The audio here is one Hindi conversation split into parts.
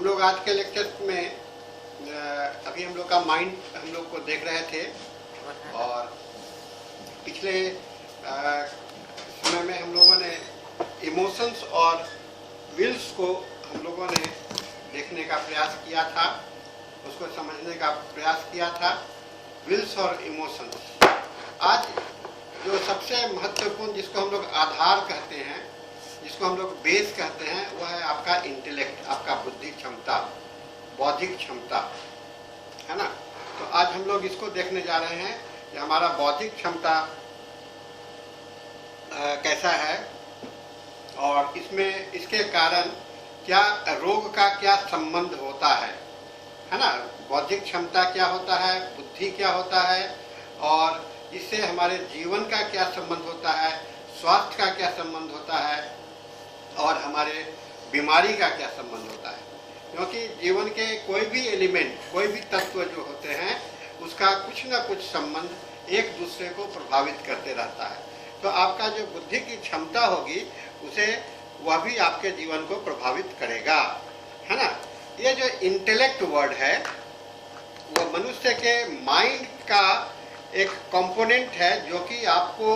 हम लोग आज के लेक्चर में अभी हम लोग का माइंड हम लोग को देख रहे थे और पिछले समय में हम लोगों ने इमोशंस और विल्स को हम लोगों ने देखने का प्रयास किया था, उसको समझने का प्रयास किया था, विल्स और इमोशंस। आज जो सबसे महत्वपूर्ण जिसको हम लोग आधार कहते हैं, जिसको हम लोग बेस कहते हैं, वह है आपका इंटेलेक्ट, आपका बुद्धि क्षमता, बौद्धिक क्षमता, है ना। तो आज हम लोग इसको देखने जा रहे हैं कि हमारा बौद्धिक क्षमता कैसा है और इसमें इसके कारण क्या रोग का क्या संबंध होता है ना। बौद्धिक क्षमता क्या होता है, बुद्धि क्या होता है और इससे हमारे जीवन का क्या संबंध होता है, स्वास्थ्य का क्या संबंध होता है और हमारे बीमारी का क्या संबंध होता है। क्योंकि जीवन के कोई भी एलिमेंट, कोई भी तत्व जो होते हैं, उसका कुछ ना कुछ संबंध एक दूसरे को प्रभावित करते रहता है। तो आपका जो बुद्धि की क्षमता होगी उसे वह भी आपके जीवन को प्रभावित करेगा, है ना। ये जो इंटेलेक्ट वर्ड है वह मनुष्य के माइंड का एक कंपोनेंट है जो कि आपको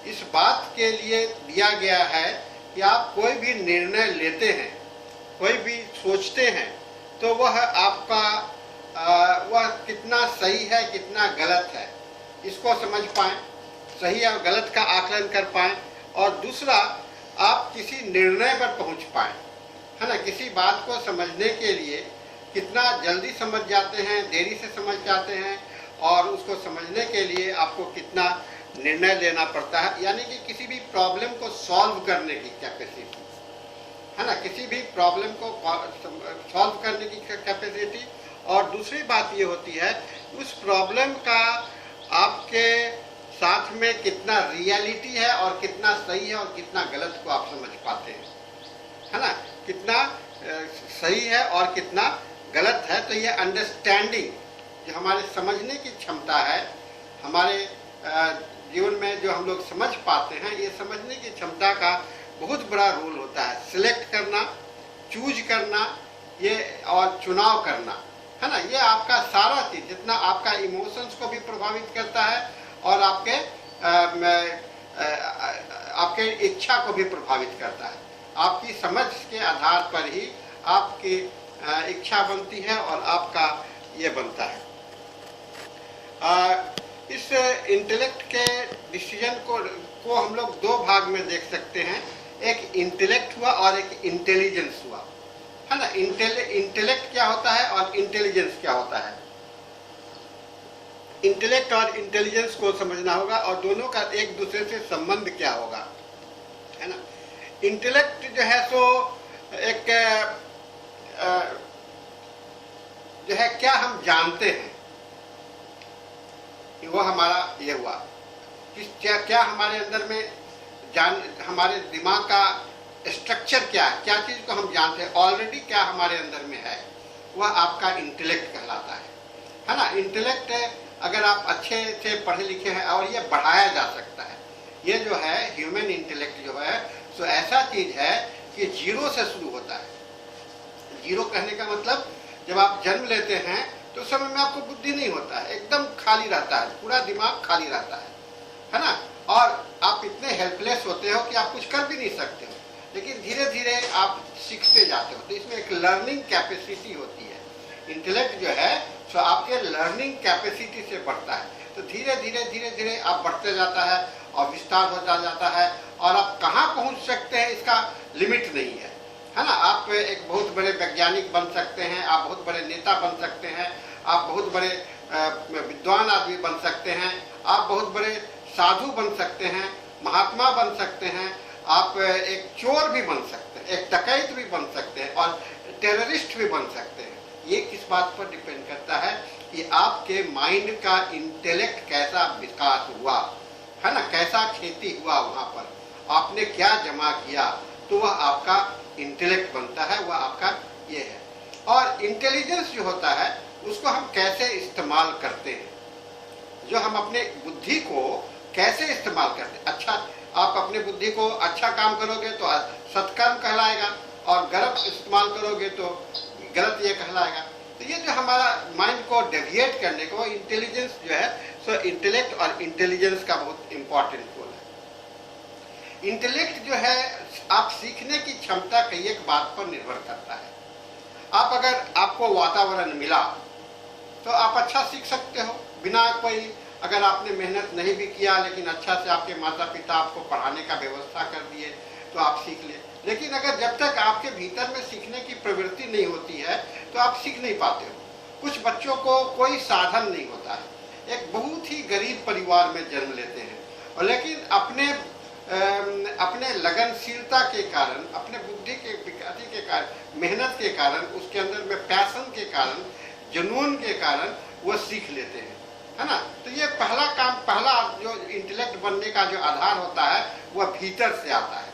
इस बात के लिए दिया गया है कि आप कोई भी निर्णय लेते हैं, कोई भी सोचते हैं, तो वह आपका वह कितना सही है, कितना गलत है, इसको समझ पाएं, सही और गलत का आकलन कर पाएं और दूसरा आप किसी निर्णय पर पहुंच पाएं, है ना। किसी बात को समझने के लिए कितना जल्दी समझ जाते हैं, देरी से समझ जाते हैं और उसको समझने के लिए आपको कितना निर्णय लेना पड़ता है, यानी कि किसी भी प्रॉब्लम को सॉल्व करने की कैपेसिटी, है ना, किसी भी प्रॉब्लम को सॉल्व करने की कैपेसिटी। और दूसरी बात ये होती है उस प्रॉब्लम का आपके साथ में कितना रियलिटी है और कितना सही है और कितना गलत को आप समझ पाते हैं, है ना, कितना सही है और कितना गलत है। तो ये अंडरस्टैंडिंग जो हमारे समझने की क्षमता है, हमारे जीवन में जो हम लोग समझ पाते हैं, ये समझने की क्षमता का बहुत बड़ा रोल होता है। सिलेक्ट करना, चूज करना, ये और चुनाव करना, है ना, ये आपका सारा चीज जितना आपका इमोशंस को भी प्रभावित करता है और आपके इच्छा को भी प्रभावित करता है। आपकी समझ के आधार पर ही आपकी इच्छा बनती है और आपका ये बनता है। इस इंटेलेक्ट के डिसीजन को हम लोग दो भाग में देख सकते हैं, एक इंटेलेक्ट हुआ और एक इंटेलिजेंस हुआ, है ना। इंटेलेक्ट क्या होता है और इंटेलिजेंस क्या होता है। इंटेलेक्ट और इंटेलिजेंस को समझना होगा और दोनों का एक दूसरे से संबंध क्या होगा, है ना। इंटेलेक्ट जो है सो एक जो है क्या हम जानते हैं, वो हमारा ये हुआ कि क्या हमारे अंदर में हमारे दिमाग का स्ट्रक्चर क्या है, क्या चीज को हम जानते हैं ऑलरेडी, क्या हमारे अंदर में है, वह आपका इंटेलेक्ट कहलाता है ना। इंटेलेक्ट अगर आप अच्छे से पढ़े लिखे हैं और ये बढ़ाया जा सकता है। ये जो है ह्यूमन इंटेलेक्ट जो है सो ऐसा चीज है कि जीरो से शुरू होता है। जीरो कहने का मतलब जब आप जन्म लेते हैं तो उस समय में आपको बुद्धि नहीं होता है, एकदम खाली रहता है, पूरा दिमाग खाली रहता है ना। और आप इतने हेल्पलेस होते हो कि आप कुछ कर भी नहीं सकते हो, लेकिन धीरे धीरे आप सीखते जाते हो। तो इसमें एक लर्निंग कैपेसिटी होती है। इंटेलेक्ट जो है तो आपके लर्निंग कैपेसिटी से बढ़ता है, तो धीरे धीरे आप बढ़ते जाता है और विस्तार होता जाता है और आप कहाँ पहुँच सकते हैं इसका लिमिट नहीं है ना। आप एक बहुत बड़े वैज्ञानिक बन सकते हैं, आप बहुत बड़े नेता बन सकते हैं, आप बहुत बड़े विद्वान आदमी बन सकते हैं, आप बहुत बड़े साधु बन सकते हैं, महात्मा बन सकते हैं, आप एक चोर भी बन सकते हैं, एक डकैत भी बन सकते हैं और टेररिस्ट भी बन सकते हैं। ये किस बात पर डिपेंड करता है कि आपके माइंड का इंटेलेक्ट कैसा विकास हुआ, है ना, कैसा खेती हुआ, वहां पर आपने क्या जमा किया, तो वह आपका इंटेलेक्ट बनता है, वह आपका ये है। और इंटेलिजेंस जो होता है उसको हम कैसे इस्तेमाल करते हैं, जो हम अपने बुद्धि को कैसे इस्तेमाल करते हैं। अच्छा, आप अपने बुद्धि को अच्छा काम करोगे तो सत्कर्म कहलाएगा और गलत गलत इस्तेमाल करोगे तो गलत ये कहलाएगा। तो ये जो हमारा माइंड को डेविएट करने को इंटेलिजेंस जो है, सो इंटेलेक्ट और इंटेलिजेंस का बहुत इंपॉर्टेंट रोल है। इंटेलेक्ट जो है आप सीखने की क्षमता कई एक बात पर निर्भर करता है। आप अगर आपको वातावरण मिला तो आप अच्छा सीख सकते हो, बिना कोई, अगर आपने मेहनत नहीं भी किया लेकिन अच्छा से आपके माता पिता आपको पढ़ाने का व्यवस्था कर दिए तो आप सीख ले। लेकिन अगर जब तक आपके भीतर में सीखने की प्रवृत्ति नहीं होती है तो आप सीख नहीं पाते हो। कुछ बच्चों को कोई साधन नहीं होता है, एक बहुत ही गरीब परिवार में जन्म लेते हैं, और लेकिन अपने लगनशीलता के कारण, अपने बुद्धि के विकास के कारण, मेहनत के कारण, उसके अंदर में पैशन के कारण, जुनून के कारण वो सीख लेते हैं, है ना। तो ये पहला काम, पहला जो इंटेलेक्ट बनने का जो आधार होता है वह भीतर से आता है।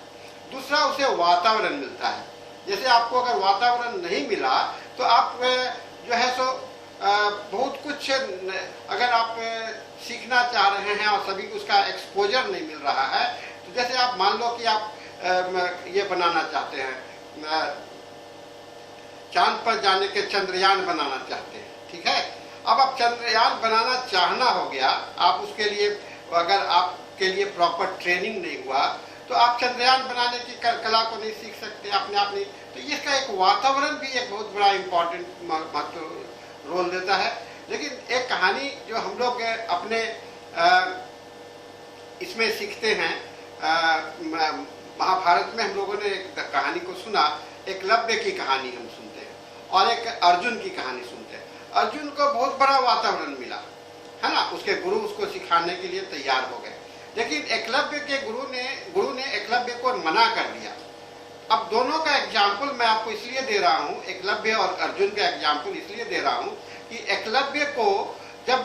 दूसरा, उसे वातावरण मिलता है। जैसे आपको अगर वातावरण नहीं मिला तो आप जो है सो बहुत कुछ, अगर आप सीखना चाह रहे हैं और सभी उसका एक्सपोजर नहीं मिल रहा है, तो जैसे आप मान लो कि आप ये बनाना चाहते हैं, चांद पर जाने के चंद्रयान बनाना चाहते हैं, ठीक है। अब आप चंद्रयान बनाना चाहना हो गया, आप उसके लिए, अगर आपके लिए प्रॉपर ट्रेनिंग नहीं हुआ तो आप चंद्रयान बनाने की कला को नहीं सीख सकते अपने आप नहीं। तो इसका एक वातावरण भी एक बहुत बड़ा इम्पोर्टेंट महत्व रोल देता है। लेकिन एक कहानी जो हम लोग अपने इसमें सीखते हैं, महाभारत में हम लोगों ने एक कहानी को सुना, एकलव्य की कहानी हम सुनते हैं और एक अर्जुन की कहानी सुनते हैं। अर्जुन को बहुत बड़ा वातावरण मिला, है ना, उसके गुरु उसको सिखाने के लिए तैयार हो गए, लेकिन एकलव्य के गुरु ने एकलव्य को मना कर दिया। अब दोनों का एग्जाम्पल मैं आपको इसलिए दे रहा हूँ, एकलव्य और अर्जुन का एग्जाम्पल इसलिए दे रहा हूँ कि एकलव्य को जब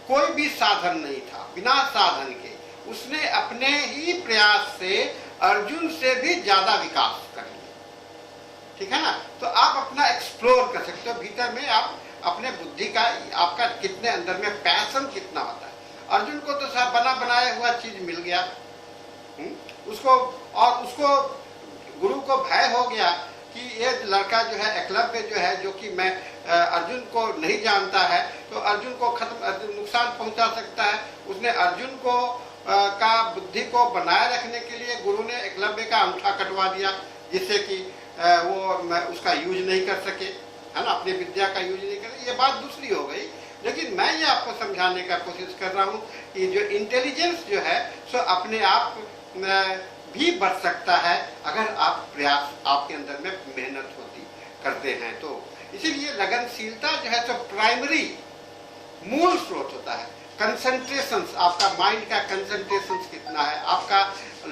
कोई भी साधन नहीं था, बिना साधन के उसने अपने ही प्रयास से अर्जुन से भी ज्यादा विकास कर लिया, ठीक है ना। तो आप अपना एक्सप्लोर कर सकते हो, भीतर में आप अपने बुद्धि का, आपका कितने अंदर में पैशन कितना होता है। अर्जुन को तो सब बना बनाया हुआ चीज मिल गया, उसको, और उसको गुरु को भय हो गया कि ये लड़का जो है, एकलव्य जो है, जो कि मैं अर्जुन को नहीं जानता है, तो अर्जुन को नुकसान पहुंचा सकता है। उसने अर्जुन को का बुद्धि को बनाए रखने के लिए गुरु ने एकलव्य का अंगूठा कटवा दिया, जिससे कि वो उसका यूज नहीं कर सके, है ना, अपनी विद्या का यूज नहीं कर। ये बात दूसरी हो गई। लेकिन मैं ये आपको समझाने का कोशिश कर रहा हूँ कि जो इंटेलिजेंस जो है सो अपने आप भी बढ़ सकता है अगर आप प्रयास, आपके अंदर में मेहनत होती करते हैं तो। इसीलिए लगनशीलता जो है सो प्राइमरी मूल स्रोत होता है। कंसंट्रेशन, आपका माइंड का कंसंट्रेशन कितना है, आपका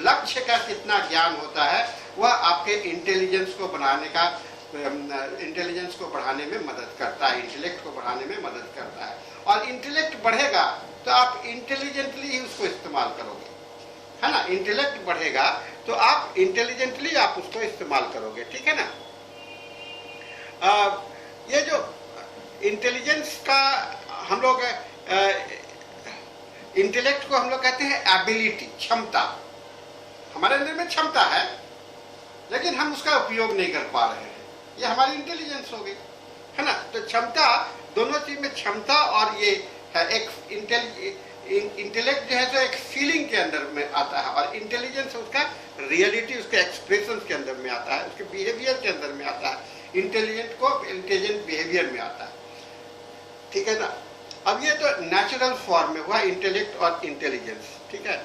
लक्ष्य का कितना ज्ञान होता है, वह आपके इंटेलिजेंस को बनाने का, इंटेलिजेंस को बढ़ाने में मदद करता है, इंटेलेक्ट को बढ़ाने में मदद करता है। और इंटेलेक्ट बढ़ेगा तो आप इंटेलिजेंटली ही उसको इस्तेमाल करोगे, है ना। इंटेलेक्ट बढ़ेगा तो आप इंटेलिजेंटली आप उसको इस्तेमाल करोगे, ठीक है ना। ये जो इंटेलिजेंस का हम लोग, इंटेलेक्ट को हम लोग कहते हैं एबिलिटी, क्षमता। हमारे अंदर में क्षमता है लेकिन हम उसका उपयोग नहीं कर पा रहे हैं, ये हमारी इंटेलिजेंस हो गई, है ना। तो क्षमता, दोनों चीज में क्षमता और ये है। एक इंटेलेक्ट जो है तो एक फीलिंग के अंदर में आता है, और इंटेलिजेंस उसका रियलिटी, उसके एक्सप्रेशन के अंदर में आता है, उसके बिहेवियर के अंदर में आता है। इंटेलिजेंट को इंटेलिजेंट बिहेवियर में आता है, ठीक है ना। अब ये तो नेचुरल फॉर्म में हुआ इंटेलेक्ट और इंटेलिजेंस, ठीक है।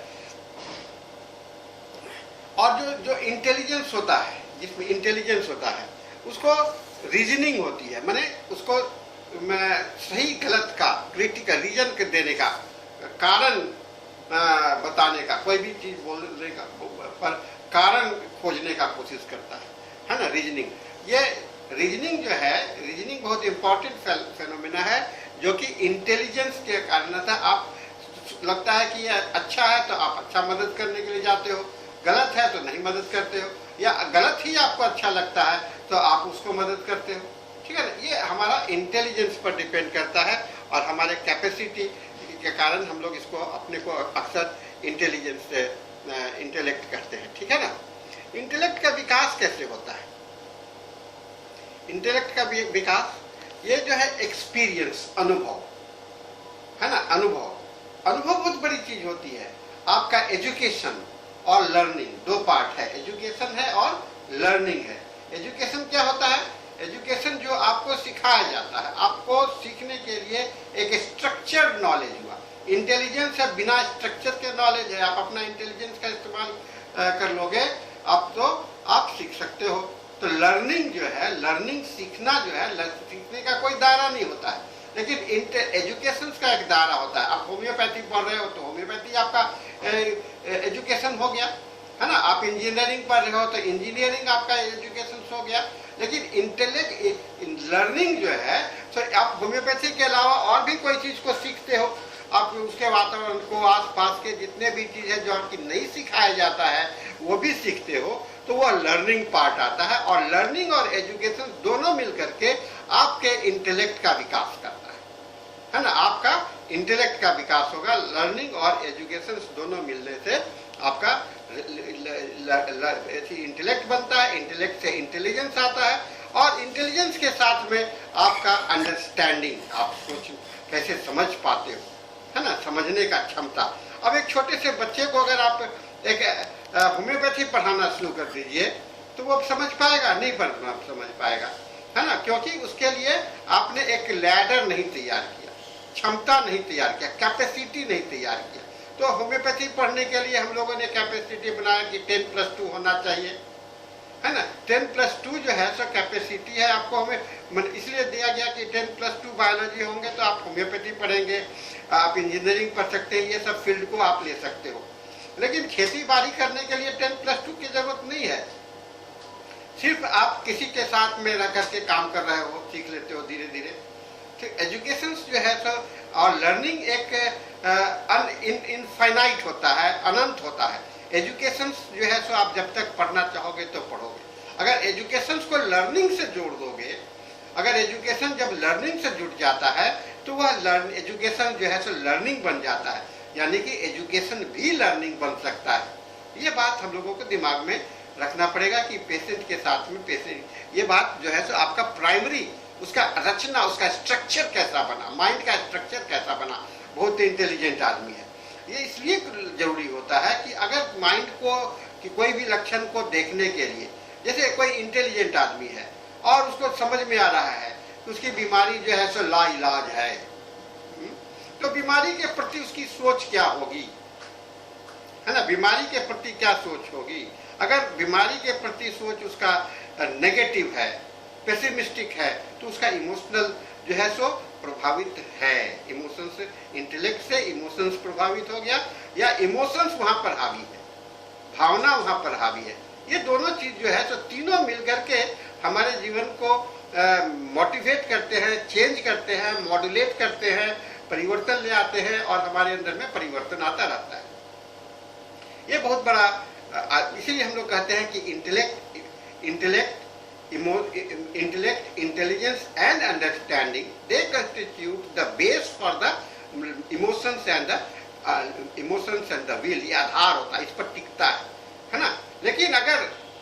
और जो इंटेलिजेंस होता है, जिसमें इंटेलिजेंस होता है, उसको रीजनिंग होती है, माने उसको सही गलत का क्रिटिकल रीजन के देने का, कारण बताने का, कोई भी चीज बोलने का पर कारण खोजने का कोशिश करता है ना, रीजनिंग। ये रीजनिंग जो है, रीजनिंग बहुत इंपॉर्टेंट फेनोमेना है, जो कि इंटेलिजेंस के कारण था। आप लगता है कि ये अच्छा है तो आप अच्छा मदद करने के लिए जाते हो, गलत है तो नहीं मदद करते हो, या गलत ही आपको अच्छा लगता है तो आप उसको मदद करते हो, ठीक है ना। ये हमारा इंटेलिजेंस पर डिपेंड करता है, और हमारे कैपेसिटी के कारण हम लोग इसको अपने को अक्सर इंटेलिजेंस से इंटेलेक्ट करते हैं, ठीक है ना। इंटेलेक्ट का विकास कैसे होता है? इंटेलेक्ट का विकास, ये जो है एक्सपीरियंस, अनुभव है ना, अनुभव। अनुभव बहुत बड़ी चीज होती है। आपका एजुकेशन और लर्निंग दो पार्ट है, एजुकेशन है और लर्निंग है। एजुकेशन क्या होता है? एजुकेशन जो आपको सिखाया जाता है, आपको सीखने के लिए एक स्ट्रक्चर्ड नॉलेज हुआ। इंटेलिजेंस है बिना स्ट्रक्चर के नॉलेज है, आप अपना इंटेलिजेंस का इस्तेमाल कर लोगे आप तो आप सीख सकते हो। तो लर्निंग जो है, लर्निंग सीखना जो है, सीखने का कोई दायरा नहीं होता है, लेकिन एजुकेशन का एक दायरा होता है। आप होम्योपैथी पढ़ रहे हो तो होम्योपैथी आपका एजुकेशन हो गया, है ना। आप इंजीनियरिंग पढ़ रहे हो तो इंजीनियरिंग आपका एजुकेशन हो गया। लेकिन इंटेलेक्ट लर्निंग जो है, तो आप होम्योपैथी के अलावा और भी कोई चीज को सीखते हो, आप उसके वातावरण को, आसपास के जितने भी चीज है जो आपकी नहीं सिखाया जाता है वो भी सीखते हो, तो वह लर्निंग पार्ट आता है। और लर्निंग और एजुकेशन दोनों मिलकर के आपके इंटेलेक्ट का विकास करता है ना। आपका इंटेलेक्ट का विकास होगा, लर्निंग और एजुकेशन दोनों मिलने से आपका इंटेलेक्ट बनता है, इंटेलेक्ट से इंटेलिजेंस आता है, और इंटेलिजेंस के साथ में आपका अंडरस्टैंडिंग, आप सोच कैसे समझ पाते हो, है ना, समझने का क्षमता। अब एक छोटे से बच्चे को अगर आप एक होम्योपैथी पढ़ाना शुरू कर दीजिए तो वो समझ पाएगा? नहीं समझ पाएगा, है ना, क्योंकि उसके लिए आपने एक लैडर नहीं तैयार किया, क्षमता नहीं तैयार किया, कैपेसिटी नहीं तैयार किया। तो होम्योपैथी पढ़ने के लिए हम लोगों ने कैपेसिटी बनाया कि 10+2 होना चाहिए, है ना। 10+2 जो है सो कैपेसिटी है, आपको हमें इसलिए दिया गया कि 10+2 बायोलॉजी होंगे तो आप होम्योपैथी पढ़ेंगे, आप इंजीनियरिंग पढ़ सकते हैं, ये सब फील्ड को आप ले सकते हो। लेकिन खेती बाड़ी करने के लिए 10+2 की जरूरत नहीं है। सिर्फ आप किसी के साथ में रह करके काम कर रहे हो, सीख लेते हो धीरे धीरे। तो एजुकेशन जो है सो और लर्निंग एक इनफाइनाइट होता है, अनंत होता है। एजुकेशन जो है सो आप जब तक पढ़ना चाहोगे तो पढ़ोगे। अगर एजुकेशन को लर्निंग से जोड़ दोगे, अगर एजुकेशन जब लर्निंग से जुड़ जाता है तो वह एजुकेशन जो है सो लर्निंग बन जाता है, यानी कि एजुकेशन भी लर्निंग बन सकता है। ये बात हम लोगों को दिमाग में रखना पड़ेगा कि पेशेंट के साथ में ये बात जो है सो आपका प्राइमरी, उसका रचना, उसका स्ट्रक्चर कैसा बना, माइंड का स्ट्रक्चर कैसा बना। बहुत इंटेलिजेंट आदमी है, ये इसलिए जरूरी होता है कि अगर माइंड को कि कोई भी लक्षण को देखने के लिए, जैसे कोई इंटेलिजेंट आदमी है और उसको समझ में आ रहा है कि उसकी बीमारी जो है सो लाइलाज है, तो बीमारी के प्रति उसकी सोच क्या होगी, है ना, बीमारी के प्रति क्या सोच होगी। अगर बीमारी के प्रति सोच उसका नेगेटिव है, पेसिमिस्टिक है, तो उसका इमोशनल जो है सो प्रभावित है। इमोशंस, इंटेलेक्ट से इमोशंस प्रभावित हो गया, या इमोशंस वहां पर हावी है, भावना वहां पर हावी है। ये दोनों चीज जो है सो तीनों मिलकर के हमारे जीवन को मोटिवेट करते हैं, चेंज करते हैं, मॉड्यूलेट करते हैं, परिवर्तन ले आते हैं, और हमारे अंदर में परिवर्तन आता रहता है। ये बहुत बड़ा, इसीलिए हम लोग कहते हैं कि intellect, intelligence and understanding, they constitute the base for the emotions and the will. ये आधार होता है, इस पर टिकता है ना। लेकिन अगर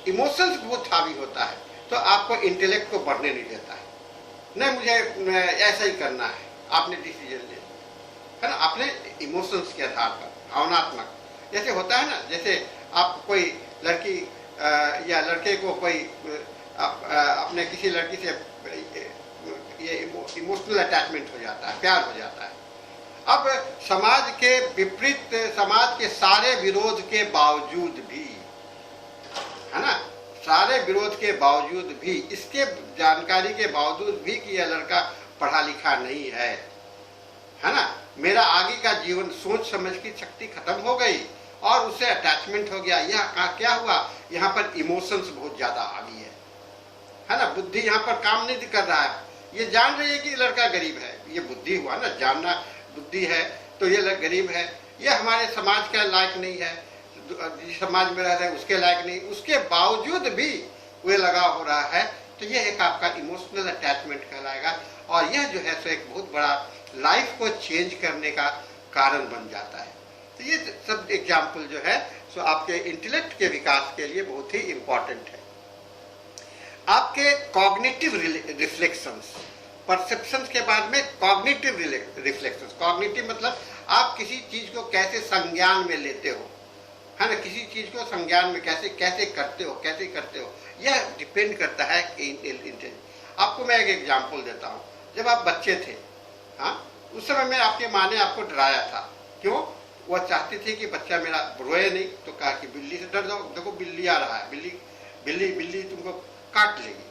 इमोशंस बहुत हावी होता है तो आपको इंटेलेक्ट को बढ़ने नहीं देता है। नहीं, मुझे ऐसा ही करना है, आपने डिसीजन ले, है ना, अपने इमोशंस के आधार पर, भावनात्मक। जैसे होता है ना, जैसे आप कोई लड़की या लड़के को कोई अपने किसी लड़की से ये इमोशनल अटैचमेंट हो जाता है, प्यार हो जाता है। अब समाज के विपरीत, समाज के सारे विरोध के बावजूद भी, है ना, सारे विरोध के बावजूद भी, इसके जानकारी के बावजूद भी कि यह लड़का पढ़ा लिखा नहीं है ना, मेरा आगे का जीवन, सोच समझ की शक्ति खत्म हो गई और उससे अटैचमेंट हो गया। यह क्या हुआ, यहाँ पर इमोशंस बहुत ज्यादा हावी है ना, बुद्धि यहाँ पर काम नहीं कर रहा है। ये जान रही है कि लड़का गरीब है, ये बुद्धि हुआ ना, जानना बुद्धि है, तो ये गरीब है, ये हमारे समाज का लायक नहीं है, समाज में रह रहे हैं उसके लायक नहीं, उसके बावजूद भी वे लगाव हो रहा है, तो यह एक आपका इमोशनल अटैचमेंट कहलाएगा। और यह जो है सो एक बहुत बड़ा लाइफ को चेंज करने का कारण बन जाता है। तो ये सब एग्जाम्पल जो है सो आपके इंटेलेक्ट के विकास के लिए बहुत ही इम्पोर्टेंट है। आपके कॉग्निटिव रिफ्लेक्शंस, परसेप्शंस के बाद में कॉग्निटिव रिफ्लेक्शंस। कॉग्निटिव मतलब आप किसी चीज को कैसे संज्ञान में लेते हो, है ना, किसी चीज को संज्ञान में कैसे कैसे करते हो, यह डिपेंड करता है इंटेलिजेंस। आपको मैं एक एग्जांपल देता हूँ। जब आप बच्चे थे, हाँ, उस समय में आपके माँ ने आपको डराया था। क्यों? वह चाहती थी कि बच्चा मेरा रोए नहीं, तो कहा कि बिल्ली से डर जाओ, देखो बिल्ली आ रहा है, बिल्ली बिल्ली बिल्ली तुमको काट लेगी।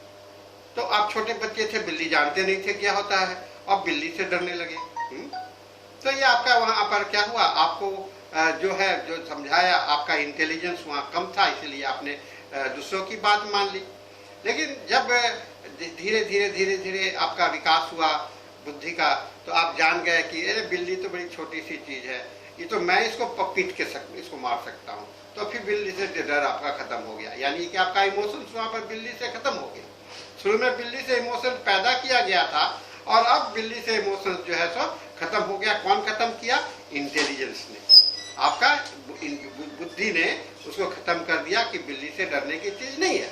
तो आप छोटे बच्चे थे, बिल्ली जानते नहीं थे क्या होता है, और बिल्ली से डरने लगे। तो ये आपका वहां पर क्या हुआ, आपको जो है जो समझाया, आपका इंटेलिजेंस वहां कम था, इसलिए आपने दूसरों की बात मान ली। लेकिन जब धीरे धीरे धीरे धीरे आपका विकास हुआ बुद्धि का, तो आप जान गए कि अरे बिल्ली तो बड़ी छोटी सी चीज है, ये तो मैं इसको पीट के इसको मार सकता हूँ। तो फिर बिल्ली से डर आपका खत्म हो गया, यानी कि आपका इमोशंस वहां पर बिल्ली से खत्म हो गया। शुरू में बिल्ली से इमोशन पैदा किया गया था, और अब बिल्ली से इमोशंस जो है सो खत्म हो गया। कौन खत्म किया? इंटेलिजेंस ने, आपका बुद्धि ने उसको खत्म कर दिया कि बिल्ली से डरने की चीज नहीं है।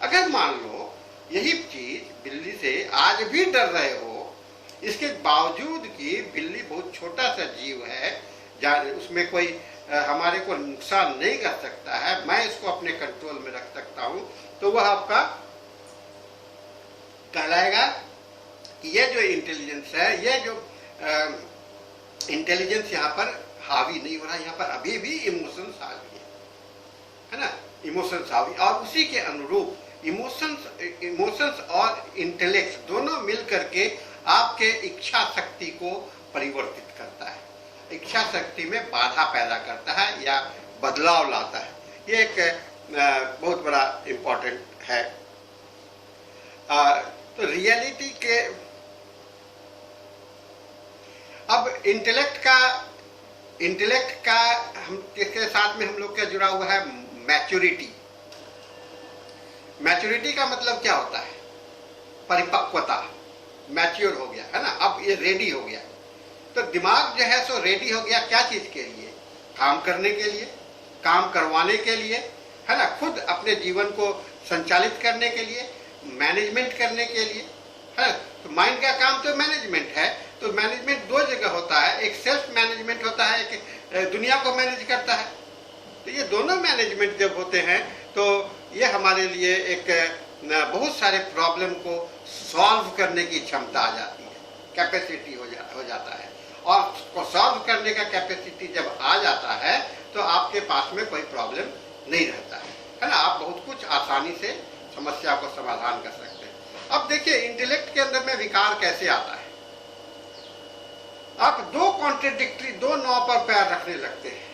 अगर मान लो यही चीज बिल्ली से आज भी डर रहे हो, इसके बावजूद कि बिल्ली बहुत छोटा सा जीव है, उसमें कोई हमारे को नुकसान नहीं कर सकता है, मैं इसको अपने कंट्रोल में रख सकता हूं, तो वह आपका कहलाएगा कि ये जो इंटेलिजेंस है, ये जो इंटेलिजेंस यहाँ पर हावी नहीं हो रहा, यहाँ पर अभी भी इमोशंस हावी है ना, इमोशंस हावी। और उसी के अनुरूप इमोशंस और इंटेलेक्ट दोनों मिल करके आपके इच्छा शक्ति को परिवर्तित करता है, इच्छा शक्ति में बाधा पैदा करता है या बदलाव लाता है। ये एक बहुत बड़ा इम्पोर्टेंट है। तो रियलिटी के अब इंटेलेक्ट का हम इसके साथ में हम लोग का जुड़ा हुआ है मैच्योरिटी। मैच्योरिटी का मतलब क्या होता है? परिपक्वता, मैच्योर हो गया है ना, अब ये रेडी हो गया। तो दिमाग जो है सो रेडी हो गया क्या चीज के लिए? काम करने के लिए, काम करवाने के लिए, है ना, खुद अपने जीवन को संचालित करने के लिए, मैनेजमेंट करने के लिए, है। तो माइंड का काम तो मैनेजमेंट है। तो मैनेजमेंट दो जगह होता है, एक सेल्फ मैनेजमेंट होता है, एक दुनिया को मैनेज करता है। तो ये दोनों मैनेजमेंट जब होते हैं तो ये हमारे लिए एक बहुत सारे प्रॉब्लम को सॉल्व करने की क्षमता आ जाती है, कैपेसिटी हो जाता है। और सॉल्व करने का कैपेसिटी जब आ जाता है तो आपके पास में कोई प्रॉब्लम नहीं रहता है ना, आप बहुत कुछ आसानी से समस्या को समाधान कर सकते हैं। अब देखिए इंटेलेक्ट के अंदर में विकार कैसे आता है। आप दो कॉन्ट्रेडिक्टरी, दो नाव पर पैर रखने लगते हैं।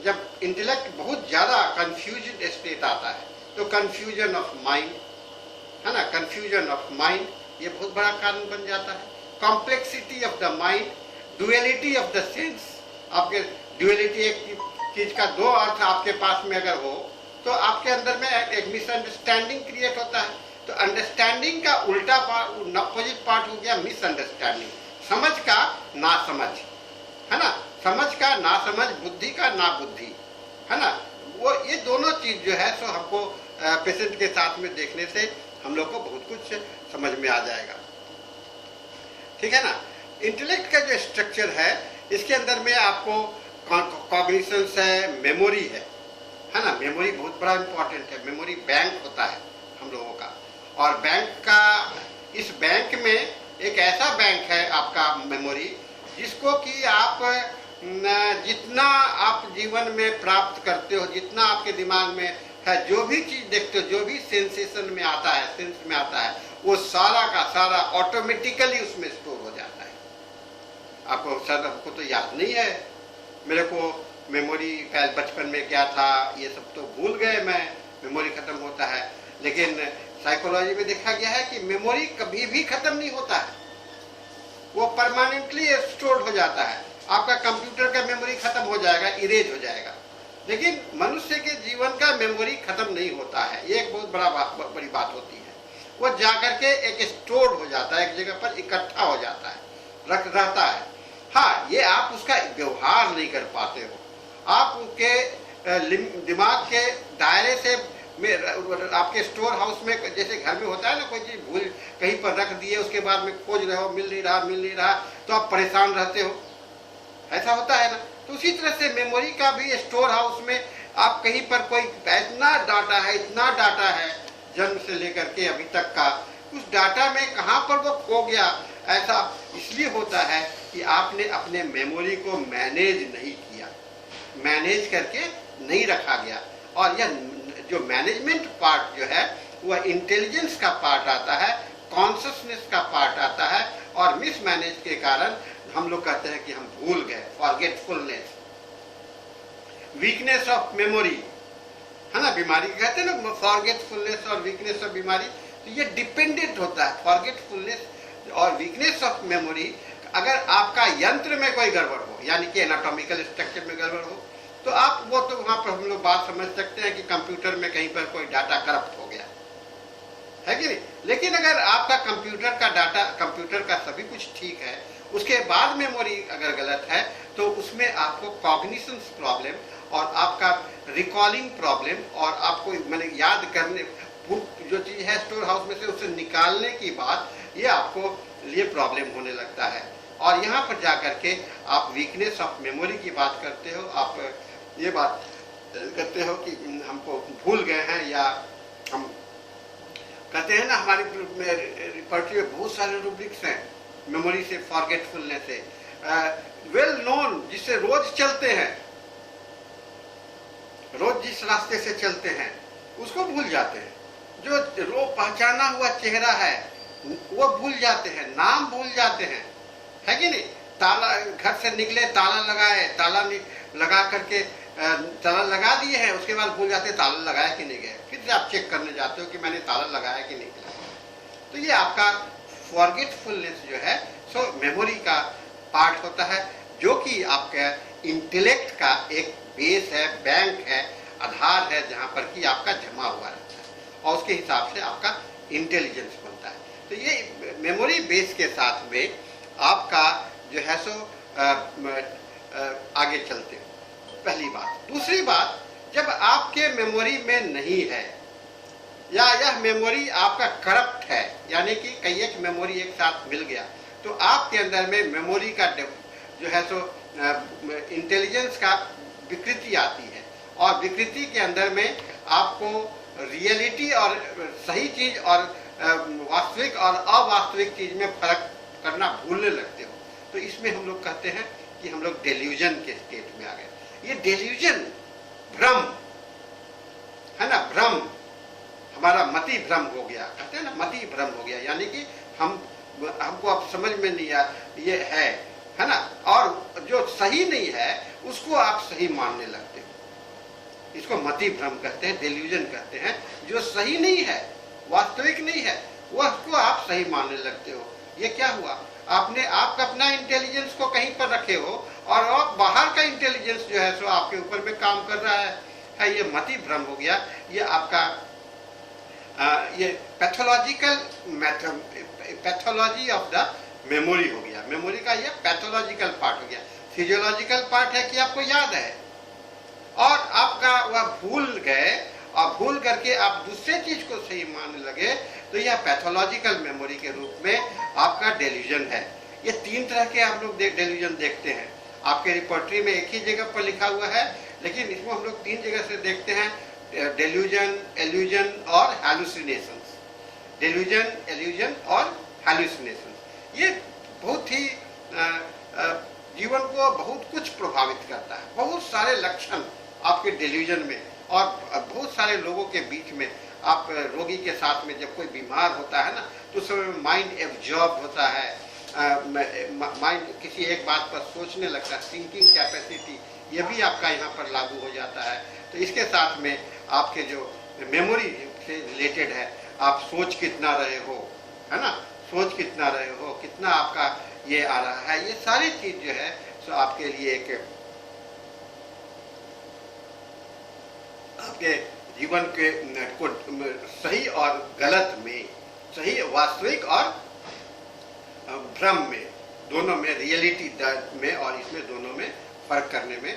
जब इंटेलेक्ट बहुत ज्यादा कंफ्यूजन स्टेट आता है तो कंफ्यूजन ऑफ माइंड, है ना, कंफ्यूजन ऑफ माइंड ये बहुत बड़ा कारण बन जाता है। Complexity of the mind, duality of the sense. आपके डुअलिटी, एक चीज का दो अर्थ आपके पास में अगर हो तो आपके अंदर में एक मिसअंडरस्टैंडिंग क्रिएट होता है। तो अंडरस्टैंडिंग का उल्टा पार्ट, अपोजिट पार्ट हो गया मिसअंडरस्टैंडिंग। समझ का ना समझ, है ना, समझ का ना समझ, बुद्धि का ना बुद्धि, है ना। वो ये दोनों चीज जो है सो हमको पेशेंट के साथ में देखने से हम लोग को बहुत कुछ समझ में आ जाएगा, ठीक है ना। इंटेलेक्ट का जो स्ट्रक्चर है इसके अंदर में आपको कॉग्निशंस है, मेमोरी है ना। मेमोरी बहुत बड़ा इंपॉर्टेंट है। मेमोरी बैंक होता है हम लोगों का, और बैंक का, इस बैंक में एक ऐसा बैंक है आपका मेमोरी, जिसको कि आप जितना आप जीवन में प्राप्त करते हो, जितना आपके दिमाग में है, जो भी चीज देखते हो, जो भी सेंसेशन में आता है, सेंस में आता है, वो सारा का सारा ऑटोमेटिकली उसमें स्टोर हो जाता है। आपको सर हमको तो याद नहीं है, मेरे को मेमोरी बचपन में क्या था ये सब तो भूल गए, मैं मेमोरी खत्म होता है। लेकिन साइकोलॉजी में देखा गया है कि मेमोरी कभी भी खत्म नहीं होता है, वो परमानेंटली स्टोर्ड हो जाता है। आपका कंप्यूटर का मेमोरी खत्म हो जाएगा, इरेज हो जाएगा, लेकिन मनुष्य के जीवन का मेमोरी खत्म नहीं होता है। ये एक बहुत बड़ी बात होती है। वो जाकर के एक स्टोर्ड हो जाता है, एक जगह पर इकट्ठा हो जाता है, रहता है। हाँ, ये आप उसका व्यवहार नहीं कर पाते हो, आप उनके दिमाग के दायरे से में आपके स्टोर हाउस में जैसे घर में होता है ना, कोई चीज भूल कहीं पर रख दिए, उसके बाद में खोज रहे हो, मिल नहीं रहा तो आप परेशान रहते हो, ऐसा होता है ना। तो उसी तरह से मेमोरी का भी स्टोर हाउस में आप कहीं पर कोई इतना डाटा है जन्म से लेकर के अभी तक का, उस डाटा में कहाँ पर वो खो गया, ऐसा इसलिए होता है कि आपने अपने मेमोरी को मैनेज नहीं किया, मैनेज करके नहीं रखा गया। और यह जो मैनेजमेंट पार्ट जो है वह इंटेलिजेंस का पार्ट आता है, कॉन्शसनेस का पार्ट आता है, और मिसमैनेज के कारण हम लोग कहते हैं कि हम भूल गए, फॉरगेटफुलनेस, वीकनेस ऑफ मेमोरी, है ना, बीमारी कहते हैं ना, फॉरगेटफुलनेस और वीकनेस ऑफ बीमारी। तो ये डिपेंडेंट होता है, फॉरगेटफुलनेस और वीकनेस ऑफ मेमोरी। अगर आपका यंत्र में कोई गड़बड़ हो, यानी कि एनाटॉमिकल स्ट्रक्चर में गड़बड़ हो, तो आप वो तो वहां पर हम लोग बात समझ सकते हैं कि कंप्यूटर में कहीं पर कोई डाटा करप्ट हो गया है कि नहीं। लेकिन अगर आपका कंप्यूटर का डाटा, कंप्यूटर का सभी कुछ ठीक है, उसके बाद मेमोरी अगर गलत है, तो उसमें आपको कॉग्निशन प्रॉब्लम और आपका रिकॉलिंग प्रॉब्लम और आपको मैंने याद करने जो चीज है स्टोर हाउस में से उसे निकालने की बात, ये आपको ये प्रॉब्लम होने लगता है। और यहाँ पर जाकर के आप वीकनेस ऑफ मेमोरी की बात करते हो, आप ये बात करते हो कि हमको भूल गए हैं, या हम कहते हैं ना हमारी रिपर्टरी में बहुत सारे रूब्रिक्स हैं मेमोरी से, फॉरगेटफुलनेस से, वेल नोन, जिससे रोज चलते हैं, रोज जिस रास्ते से चलते हैं उसको भूल जाते हैं, जो रोज पहचाना हुआ चेहरा है वो भूल जाते हैं, नाम भूल जाते हैं, है कि नहीं। ताला, घर से निकले ताला लगाए, ताला लगा करके ताला लगा दिए हैं, उसके बाद भूल जाते ताला लगाया कि नहीं गए, फिर से आप चेक करने जाते हो कि मैंने ताला लगाया कि नहीं लगाया। तो ये आपका फॉरगेटफुलनेस जो है सो मेमोरी का पार्ट होता है, जो कि आपका इंटेलेक्ट का एक बेस है, बैंक है, आधार है, जहां पर कि आपका जमा हुआ रहता है और उसके हिसाब से आपका इंटेलिजेंस बनता है। तो ये मेमोरी बेस के साथ में आपका जो है सो आगे चलते हैं, पहली बात। दूसरी बात, जब आपके मेमोरी में नहीं है या यह मेमोरी आपका करप्ट है, यानी कि कई एक मेमोरी एक साथ मिल गया, तो आपके अंदर में मेमोरी का जो है सो इंटेलिजेंस का विकृति आती है, और विकृति के अंदर में आपको रियलिटी और सही चीज और वास्तविक और अवास्तविक चीज में फर्क करना भूलने लगते हो। तो इसमें हम लोग कहते हैं कि हम लोग डेल्यूजन के स्टेट में आ गए। ये डेल्यूजन, भ्रम है ना, भ्रम, हमारा मति भ्रम हो गया, कहते हैं ना मति भ्रम हो गया, यानी कि हमको अब समझ में नहीं आ, ये है ना, और जो सही नहीं है उसको आप सही मानने लगते हो। इसको मति भ्रम कहते हैं, डेल्यूजन कहते हैं। जो सही नहीं है, वास्तविक नहीं है, वह उसको आप सही मानने लगते हो। ये क्या हुआ, आपने आपका अपना इंटेलिजेंस को कहीं पर रखे हो और आप बाहर का इंटेलिजेंस जो है सो आपके ऊपर में काम कर रहा है। ये मति भ्रम हो गया। ये आपका ये पैथोलॉजी ऑफ द मेमोरी हो गया। मेमोरी का ये पैथोलॉजिकल पार्ट हो गया। फिजियोलॉजिकल पार्ट है कि आपको याद है और आपका वह भूल गए, और भूल करके आप दूसरे चीज को सही मानने लगे, तो यह पैथोलॉजिकल मेमोरी के रूप में आपका डेल्यूजन है। ये तीन तरह के हम लोग डेल्यूजन देखते हैं। आपके रिपोर्टरी में एक ही जगह पर लिखा हुआ है, लेकिन इसमें हम लोग तीन जगह से देखते हैं, डेल्यूजन, एल्यूजन और हैलुसिनेशंस। डेल्यूजन, एल्यूजन और हैलुसिनेशंस, ये बहुत ही जीवन को बहुत कुछ प्रभावित करता है। बहुत सारे लक्षण आपके डेल्यूजन में, और बहुत सारे लोगों के बीच में, आप रोगी के साथ में जब कोई बीमार होता है ना, तो उस समय माइंड एब्जॉर्ब होता है, माइंड किसी एक बात पर सोचने लगता है, थिंकिंग कैपेसिटी, ये भी आपका यहाँ पर लागू हो जाता है। तो इसके साथ में आपके जो मेमोरी से रिलेटेड है, आप सोच कितना रहे हो, है ना, सोच कितना रहे हो, कितना आपका ये आ रहा है, ये सारी चीज जो है सो आपके लिए एक आपके जीवन के को सही और गलत में, सही वास्तविक और भ्रम में, दोनों में, रियलिटी में और इसमें दोनों में फर्क करने में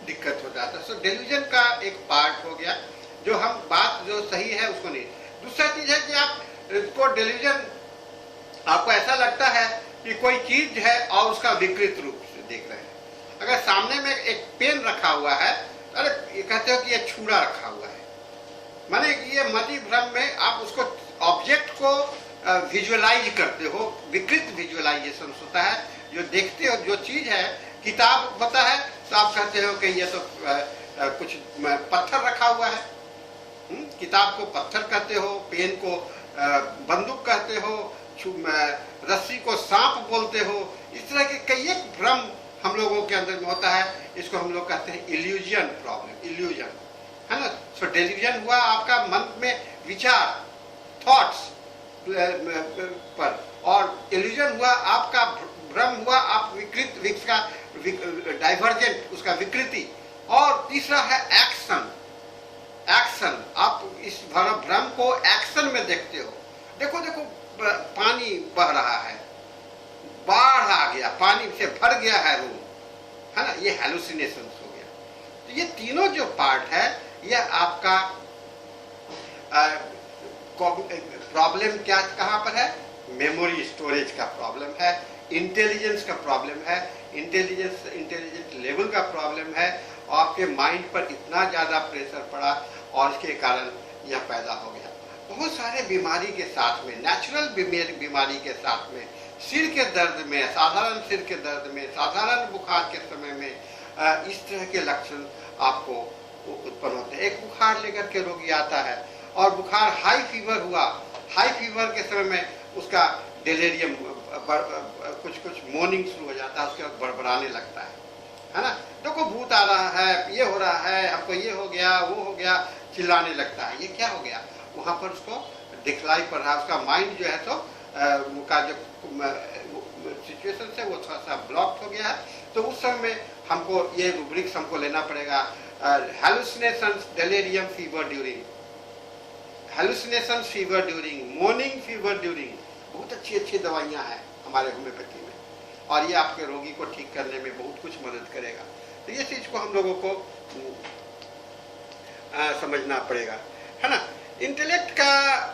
दिक्कत हो जाता है। सो डेल्यूजन का एक पार्ट हो गया। जो हम बात जो सही है उसको नहीं। दूसरा चीज है कि आप इसको डेल्यूजन, आपको ऐसा लगता है कि कोई चीज है और उसका विकृत रूप से देख रहे हैं। अगर सामने में एक पेन रखा हुआ है, अरे ये कहते हो कि ये छुरा रखा हुआ है, माने ये मति भ्रम में आप उसको ऑब्जेक्ट को विजुअलाइज करते हो, विकृत विजुअलाइजेशन होता है। जो देखते हो जो चीज है, किताब होता है तो आप कहते हो कि ये तो कुछ पत्थर रखा हुआ है, किताब को पत्थर कहते हो, पेन को बंदूक कहते हो, रस्सी को सांप बोलते हो। इस तरह के कई एक भ्रम हम लोगों के अंदर में होता है। इसको हम लोग कहते हैं इल्यूजन प्रॉब्लम, इल्यूजन, है ना। सो डेल्यूजन हुआ आपका मन में विचार, थॉट्स पर, और इल्यूजन हुआ आपका भ्रम हुआ, आप विकृत का डाइवर्जेंट, उसका विकृति। और तीसरा है एक्शन, एक्शन, आप इस भ्रम को एक्शन में देखते हो। देखो देखो पानी बह रहा है, बाढ़ आ गया, पानी से भर गया है रूम, है ना, ये हेलुसिनेशन हो गया। तो ये तीनों जो पार्ट है, यह आपका प्रॉब्लम क्या कहाँ पर है? मेमोरी स्टोरेज का प्रॉब्लम है, इंटेलिजेंस का प्रॉब्लम है, इंटेलिजेंस लेवल का प्रॉब्लम है। आपके माइंड पर इतना ज़्यादा प्रेशर पड़ा और इसके कारण यह पैदा हो गया। बहुत सारे बीमारी के साथ में, नेचुरल बीमारी के साथ में, सिर के दर्द में, साधारण सिर के दर्द में, साधारण बुखार के समय में इस तरह के लक्षण आपको उत्पन्न होते हैं। एक बुखार लेकर के रोगी आता है और बुखार हाई फीवर हुआ, हाई फीवर के समय में उसका डिलीरियम, कुछ मॉर्निंग शुरू हो जाता है, उसके बाद बड़बड़ाने लगता है ना। देखो भूत आ रहा है, ये हो रहा है, आपको ये हो गया, वो हो गया, चिल्लाने लगता है। ये क्या हो गया? वहाँ पर उसको दिखलाई पड़ रहा है, उसका माइंड जो है तो का जो सिचुएशन है वो थोड़ा सा ब्लॉक हो गया है। तो उस समय में हमको ये रूब्रिक्स हमको लेना पड़ेगा। Hallucinations, delirium, fever during, hallucination fever during, morning fever during, बहुत अच्छी अच्छी दवाइयाँ हैं हमारे होम्योपैथी में, और ये आपके रोगी को ठीक करने में बहुत कुछ मदद करेगा। तो ये चीज़ को हम लोगों को समझना पड़ेगा, है ना। इंटेलेक्ट का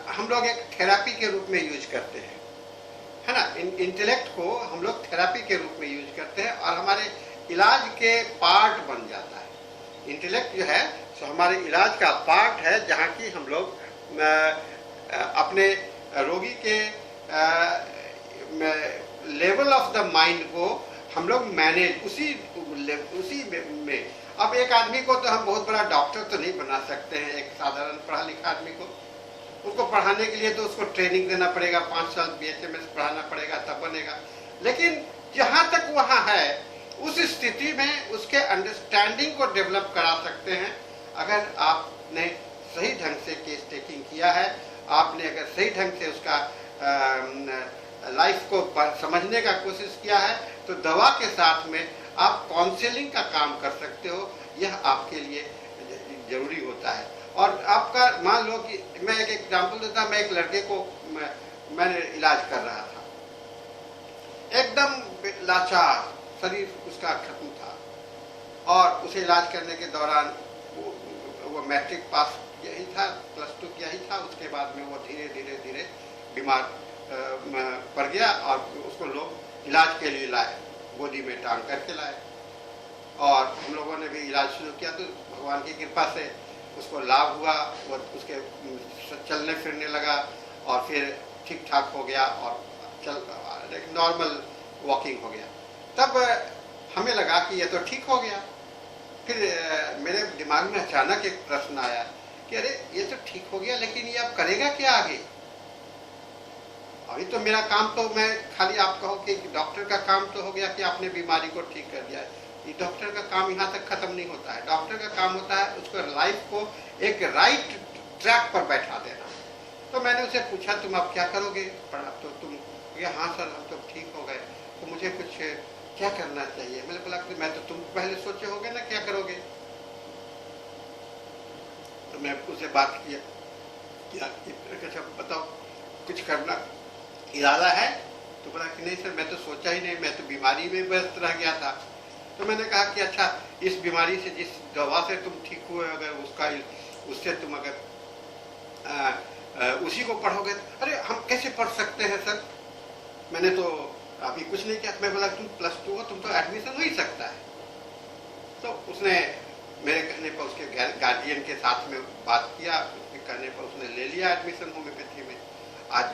हम लोग एक थेरापी के रूप में यूज करते हैं, है ना। इंटेलेक्ट को हम लोग थेरापी के रूप में यूज करते हैं और हमारे इलाज के पार्ट बन जाता है। इंटेलेक्ट जो है सो हमारे इलाज का पार्ट है, जहाँ की हम लोग अपने रोगी के लेवल ऑफ द माइंड को हम लोग मैनेज उसी में। अब एक आदमी को तो हम बहुत बड़ा डॉक्टर तो नहीं बना सकते हैं, एक साधारण पढ़ा लिखा आदमी को, उसको पढ़ाने के लिए तो उसको ट्रेनिंग देना पड़ेगा, 5 साल BHMS पढ़ाना पड़ेगा, तब बनेगा। लेकिन जहाँ तक वहाँ है, उस स्थिति में उसके अंडरस्टैंडिंग को डेवलप करा सकते हैं अगर आपने सही ढंग से केस टेकिंग किया है, आपने अगर सही ढंग से उसका लाइफ को समझने का कोशिश किया है, तो दवा के साथ में आप काउंसलिंग का काम कर सकते हो। यह आपके लिए जरूरी होता है। और आपका मान लो कि मैं एक एग्जांपल देता, मैं एक लड़के को मैंने इलाज कर रहा था, एकदम लाचार, शरीर उसका खत्म था, और उसे इलाज करने के दौरान वो मैट्रिक पास किया ही था, +2 किया ही था। उसके बाद में वो धीरे धीरे बीमार पड़ गया और उसको लोग इलाज के लिए लाए, गोदी में टांग करके लाए, और हम लोगों ने भी इलाज शुरू किया। तो भगवान की कृपा से उसको लाभ हुआ, वो उसके चलने फिरने लगा और फिर ठीक ठाक हो गया और एक नॉर्मल वॉकिंग हो गया। तब हमें लगा कि ये तो ठीक हो गया। फिर मेरे दिमाग में अचानक एक प्रश्न आया कि अरे ये तो ठीक हो गया, लेकिन ये अब करेगा क्या आगे? अभी तो मेरा काम तो, मैं खाली आप कहो कि डॉक्टर का काम तो हो गया कि आपने बीमारी को ठीक कर दिया। ये डॉक्टर का काम यहाँ तक खत्म नहीं होता है। डॉक्टर का काम होता है उसको लाइफ को एक राइट ट्रैक पर बैठा देना। तो मैंने उसे पूछा तुम अब क्या करोगे? तो तुम हाँ सर हम तो ठीक हो गए, तो मुझे कुछ क्या करना चाहिए? मैंने बोला कि मैं तो तुम पहले सोचे होगे ना क्या करोगे। तो मैं उससे बात किया अच्छा बताओ कुछ करना इरादा है? तो बोला कि नहीं सर मैं तो सोचा ही नहीं, मैं तो बीमारी में व्यस्त रह गया था। तो मैंने कहा कि अच्छा इस बीमारी से, जिस दवा से तुम ठीक हुए, अगर उसका उससे तुम अगर उसी को पढ़ोगे, अरे हम कैसे पढ़ सकते हैं सर, मैंने तो अभी कुछ नहीं किया। मैं बोला तुम +2 हो, तुम तो एडमिशन हो ही सकता है। तो उसने मेरे कहने पर उसके गार्जियन के साथ में बात किया, उसके कहने पर उसने ले लिया एडमिशन होम्योपैथी में। आज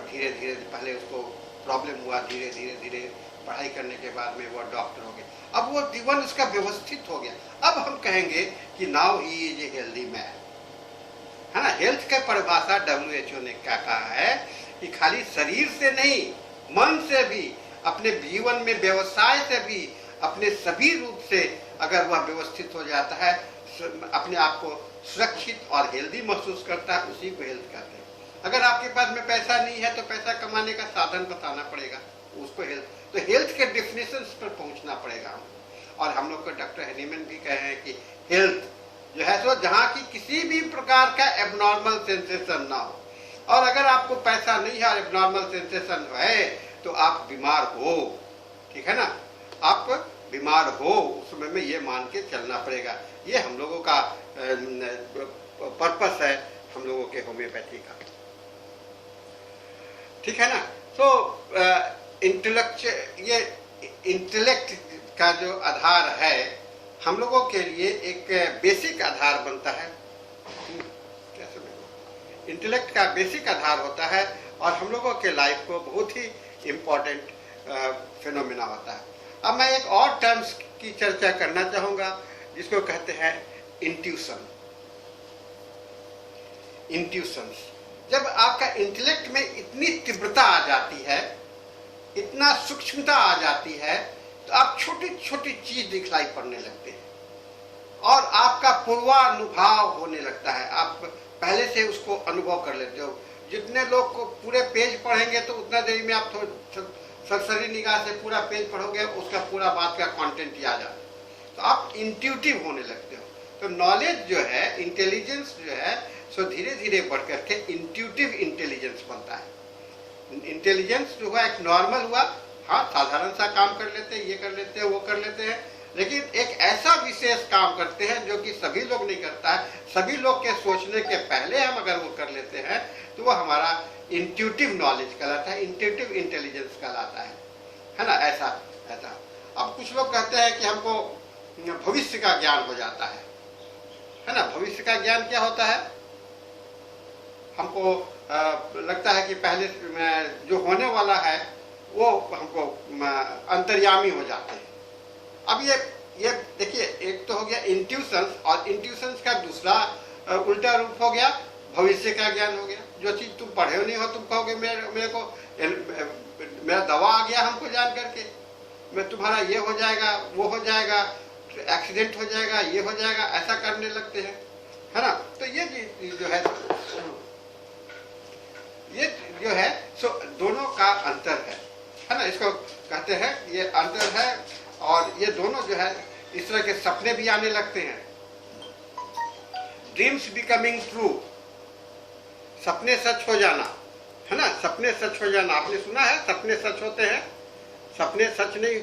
धीरे धीरे, पहले उसको प्रॉब्लम हुआ, धीरे धीरे धीरे पढ़ाई करने के बाद में वो डॉक्टर हो गया। अब वो जीवन उसका व्यवस्थित हो गया। अब हम कहेंगे कि now he is a healthy man, है ना। हेल्थ का परिभाषा WHO ने क्या कहा है कि खाली शरीर से नहीं, मन से भी, अपने जीवन में व्यवसाय से भी, अपने सभी रूप से अगर वह व्यवस्थित हो जाता है, अपने आप को सुरक्षित और हेल्दी महसूस करता है, उसी को हेल्थ कहते हैं। अगर आपके पास में पैसा नहीं है तो पैसा कमाने का साधन बताना पड़ेगा, उसको हेल्थ। तो हेल्थ के डेफिनेशन पर पहुंचना पड़ेगा हम। और हम लोग को डॉक्टर हैनीमैन भी कहे हैं कि हेल्थ जो है सो जहाँ की किसी भी प्रकार का एबनॉर्मल सेंसेशन ना हो। और अगर आपको पैसा नहीं है और एबनॉर्मल सेंसेशन है तो आप बीमार हो, ठीक है ना, आप बीमार हो, उस समय में ये मान के चलना पड़ेगा। ये हम लोगों का पर्पस है, हम लोगों के होम्योपैथी का, ठीक है ना। तो ये इंटेलेक्ट का जो आधार है हम लोगों के लिए एक बेसिक आधार बनता है। कैसे इंटेलेक्ट का बेसिक आधार होता है और हम लोगों के लाइफ को बहुत ही इम्पोर्टेंट फिनोमिना होता है। अब मैं एक और टर्म्स की चर्चा करना चाहूंगा जिसको कहते हैं इंट्यूशन। इंट्यूशंस, जब आपका इंटेलेक्ट में इतनी तीव्रता आ जाती है, इतना सूक्ष्मता आ जाती है, तो आप छोटी छोटी चीज दिखलाई पड़ने लगते हैं और आपका पूर्वानुभाव होने लगता है। आप पहले से उसको अनुभव कर लेते हो। जितने लोग को पूरे पेज पढ़ेंगे तो उतना देरी में आप सरसरी निगाह से पूरा पेज पढ़ोगे, उसका पूरा बात का कंटेंट याद आ जाए, तो आप इंट्यूटिव होने लगते हो। तो नॉलेज जो है, इंटेलिजेंस जो है, सो धीरे धीरे बढ़ करके इंट्यूटिव इंटेलिजेंस बनता है। इंटेलिजेंस जो हुआ एक नॉर्मल हुआ, हाँ साधारण सा काम कर लेते हैं, ये कर लेते हैं, वो कर लेते हैं, लेकिन एक ऐसा विशेष काम करते हैं जो कि सभी लोग नहीं करता है। सभी लोग के सोचने के पहले हम अगर वो कर लेते हैं तो वो हमारा इंट्यूटिव नॉलेज कहलाता है, इंट्यूटिव इंटेलिजेंस कहलाता है ना। ऐसा ऐसा अब कुछ लोग कहते हैं कि हमको भविष्य का ज्ञान हो जाता है ना। भविष्य का ज्ञान क्या होता है? हमको लगता है कि पहले जो होने वाला है वो हमको अंतर्यामी हो जाते हैं। अब ये देखिए, एक तो हो गया इंट्यूशंस, और इंट्यूशंस का दूसरा उल्टा रूप हो गया भविष्य का ज्ञान हो गया। जो चीज तुम पढ़े नहीं हो, तुम कहोगे मेरे को मेरा दवा आ गया हमको जान करके, मैं तुम्हारा ये हो जाएगा, वो हो जाएगा, एक्सीडेंट हो जाएगा, ये हो जाएगा, ऐसा करने लगते हैं, है ना। तो ये जो है सो दोनों का अंतर है ना। इसको कहते हैं ये अंतर है। और ये दोनों जो है इस तरह के सपने भी आने लगते हैं, ड्रीम्स बिकमिंग ट्रू, सपने सच हो जाना, है ना। सपने सच हो जाना, आपने सुना है सपने सच होते हैं? सपने सच नहीं,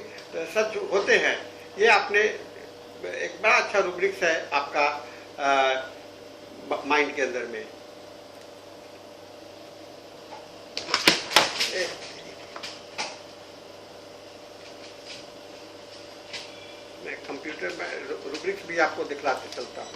सच होते हैं। ये आपने एक बड़ा अच्छा रूब्रिक्स है आपका माइंड के अंदर में। मैं कंप्यूटर में रूब्रिक्स भी आपको दिखलाते चलता हूँ।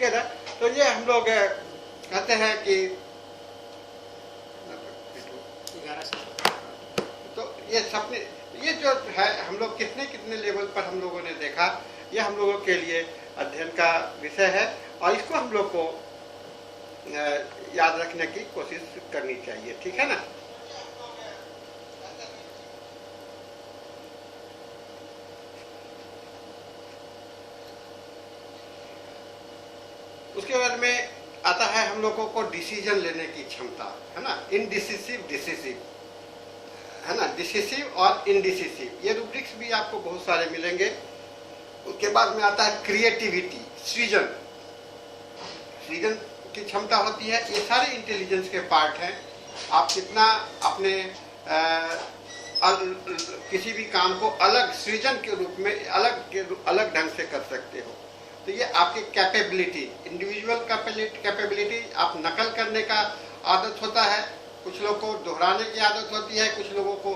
ठीक है ना। तो ये हम लोग कहते हैं कि 11 से तो ये सपने, ये जो है हम लोग कितने कितने लेवल पर हम लोगों ने देखा, ये हम लोगों के लिए अध्ययन का विषय है और इसको हम लोग को याद रखने की कोशिश करनी चाहिए, ठीक है ना। उसके बाद में आता है हम लोगों को डिसीजन लेने की क्षमता, है ना। इनडिसिसिव, डिसिसिव, है ना, डिसिसिव और इनडिसिसिव, ये रूब्रिक्स भी आपको बहुत सारे मिलेंगे। उसके बाद में आता है क्रिएटिविटी, सृजन, सृजन की क्षमता होती है। ये सारे इंटेलिजेंस के पार्ट हैं। आप कितना अपने किसी भी काम को अलग सृजन के रूप में अलग ढंग से कर सकते हो। तो ये आपकी कैपेबिलिटी, इंडिविजुअल कैपेबिलिटी, आप नकल करने का आदत होता है, कुछ लोग को दोहराने की आदत होती है, कुछ लोगों को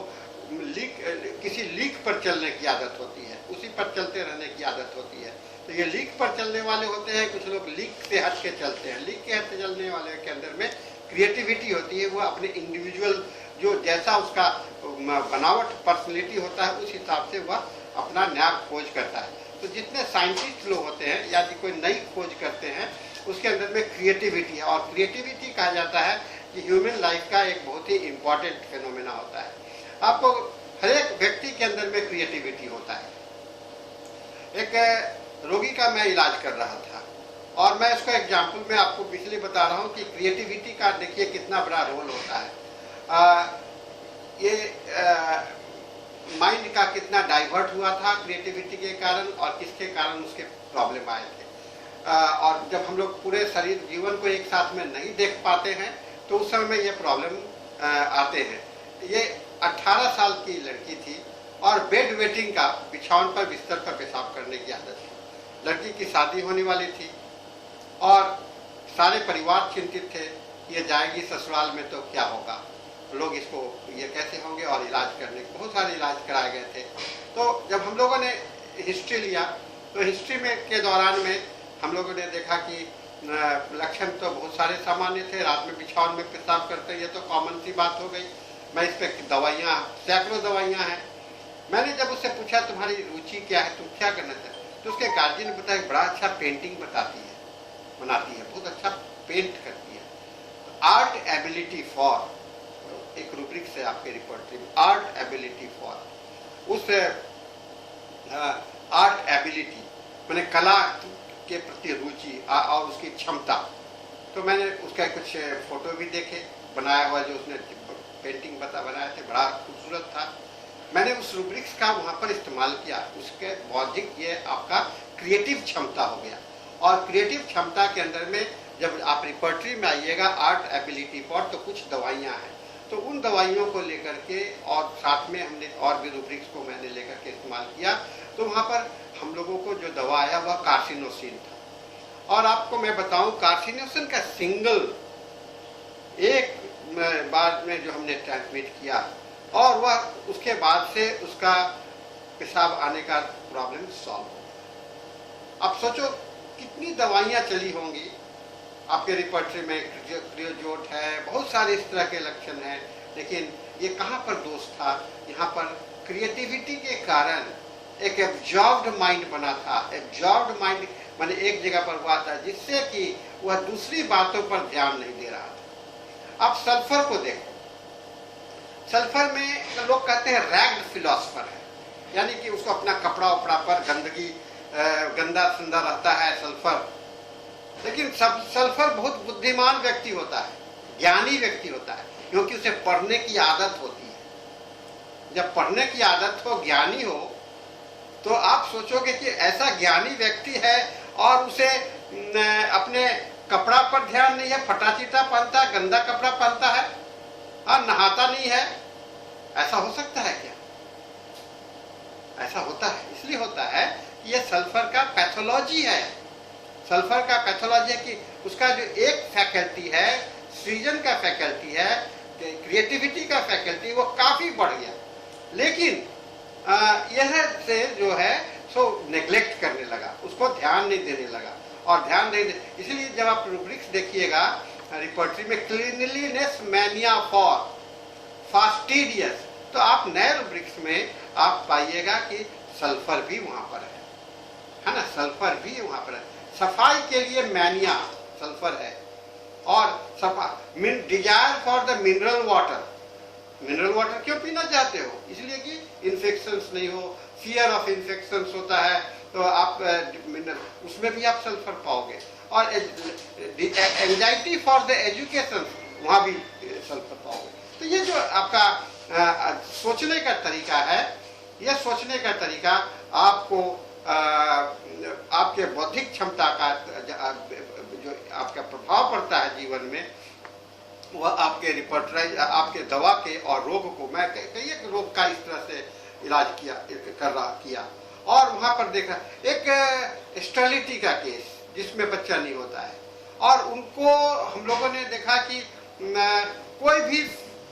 किसी लीक पर चलने की आदत होती है, उसी पर चलते रहने की आदत होती है। तो ये लीक पर चलने वाले होते हैं, कुछ लोग लीक से हट के चलते हैं। लीक के हट के चलने वाले के अंदर में क्रिएटिविटी होती है, वो अपने इंडिविजुअल जो जैसा उसका बनावट पर्सनैलिटी होता है उस हिसाब से वह अपना नया खोज करता है। तो जितने साइंटिस्ट लोग होते हैं या कोई नई खोज करते हैं उसके अंदर में क्रिएटिविटी है, और क्रिएटिविटी कहा जाता है कि ह्यूमन लाइफ का एक बहुत ही इम्पॉर्टेंट फिनोमेना होता है। आपको हर एक व्यक्ति के अंदर में क्रिएटिविटी होता है। एक रोगी का मैं इलाज कर रहा था और मैं इसका एग्जाम्पल में आपको इसलिए बता रहा हूँ कि क्रिएटिविटी का देखिए कितना बड़ा रोल होता है। माइंड का कितना डाइवर्ट हुआ था क्रिएटिविटी के कारण और किसके कारण उसके प्रॉब्लम आए थे। और जब हम लोग पूरे शरीर जीवन को एक साथ में नहीं देख पाते हैं तो उस समय में ये प्रॉब्लम आते हैं। ये 18 साल की लड़की थी और बेड वेटिंग का, बिछावन पर बिस्तर पर पेशाब करने की आदत थी। लड़की की शादी होने वाली थी और सारे परिवार चिंतित थे, ये जाएगी ससुराल में तो क्या होगा, लोग इसको ये कैसे होंगे, और इलाज करने के बहुत सारे इलाज कराए गए थे। तो जब हम लोगों ने हिस्ट्री लिया तो हिस्ट्री में के दौरान में हम लोगों ने देखा कि लक्षण तो बहुत सारे सामान्य थे। रात में बिछावन में पेशाब करते, ये तो कॉमन सी बात हो गई। मैं इस पर दवाइयाँ, सैकड़ों दवाइयाँ हैं। मैंने जब उससे पूछा तुम्हारी रुचि क्या है, तुम क्या करना चाहते, तो उसके गार्जियन ने बताया बड़ा अच्छा पेंटिंग बनाती है, बहुत अच्छा पेंट करती है। आर्ट एबिलिटी फॉर, एक रूब्रिक से आपके रिपोर्ट में, आर्ट एबिलिटी फॉर, उस आर्ट एबिलिटी मैंने कला के प्रति रुचि और उसकी क्षमता। तो मैंने उसका कुछ फोटो भी देखे, बनाया हुआ जो उसने पेंटिंग बनाए थे, बड़ा खूबसूरत था। मैंने उस रूब्रिक्स का वहाँ पर इस्तेमाल किया। उसके बौद्धिक, ये आपका क्रिएटिव क्षमता हो गया। और क्रिएटिव क्षमता के अंदर में जब आप रिपर्टरी में आइएगा आर्ट एबिलिटी फॉर, तो कुछ दवाइयाँ हैं, तो उन दवाइयों को लेकर के और साथ में हमने और भी रूब्रिक्स को मैंने लेकर के इस्तेमाल किया। तो वहाँ पर हम लोगों को जो दवा आया वह कार्सिनोसिन था। और आपको मैं बताऊं, कार्सिनोसिन का सिंगल एक बार में जो हमने ट्रांसमिट किया और वह उसके बाद से उसका पेशाब आने का प्रॉब्लम सॉल्व हो। अब सोचो कितनी दवाइयाँ चली होंगी आपके रिपर्टरी में, क्रियोजोट है, बहुत सारे इस तरह के लक्षण हैं, लेकिन ये कहाँ पर दोष था? यहाँ पर क्रिएटिविटी के कारण एक एब्जॉर्ब्ड माइंड बना था। एब्जॉर्ब्ड माइंड माने एक जगह पर हुआ था, जिससे कि वह दूसरी बातों पर ध्यान नहीं दे रहा था। अब सल्फर को देखो, सल्फर में लोग कहते हैं रैग्ड फिलोसफर है, यानी कि उसको अपना कपड़ा उपड़ा पर गंदगी, गंदा सुंदर रहता है सल्फर। लेकिन सल्फर बहुत बुद्धिमान व्यक्ति होता है, ज्ञानी व्यक्ति होता है, क्योंकि उसे पढ़ने की आदत होती है। जब पढ़ने की आदत हो, ज्ञानी हो, तो आप सोचोगे कि ऐसा ज्ञानी व्यक्ति है और उसे अपने कपड़ा पर ध्यान नहीं है, फटाचिटा पहनता है, गंदा कपड़ा पहनता है और नहाता नहीं है। ऐसा हो सकता है क्या? ऐसा होता है, इसलिए होता है कि यह सल्फर का पैथोलॉजी है। सल्फर का पैथोलॉजी है कि उसका जो एक फैकल्टी है, सृजन का फैकल्टी है, क्रिएटिविटी का फैकल्टी, वो काफी बढ़ गया। लेकिन यह से जो है सो नेग्लेक्ट करने लगा, उसको ध्यान नहीं देने लगा। और ध्यान नहीं दे, इसलिए जब आप रूब्रिक्स देखिएगा रिपोर्टरी में, क्लीनलीनेस मैनिया फॉर फास्टिडियस, तो आप नए रूब्रिक्स में आप पाइएगा कि सल्फर भी वहां पर है ना, सल्फर भी वहां पर है, सफाई के लिए मैनिया सल्फर है, और सफा desire for the mineral water, mineral water क्यों पीना चाहते हो, इसलिए कि इन्फेक्शंस नहीं हो, फियर ऑफ इन्फेक्शंस होता है, तो आप उसमें भी आप सल्फर पाओगे, और एंजाइटी फॉर द एजुकेशन वहां भी सल्फर पाओगे। तो ये जो आपका सोचने का तरीका है, यह सोचने का तरीका आपको आपके बौद्धिक क्षमता का जो आपका प्रभाव पड़ता है जीवन में, वह आपके रिपर्टराइज, आपके दवा के और रोग को, मैं कई रोग का इस तरह से इलाज किया, और वहां पर देखा एक स्टेरिलिटी का केस जिसमें बच्चा नहीं होता है, और उनको हम लोगों ने देखा कि कोई भी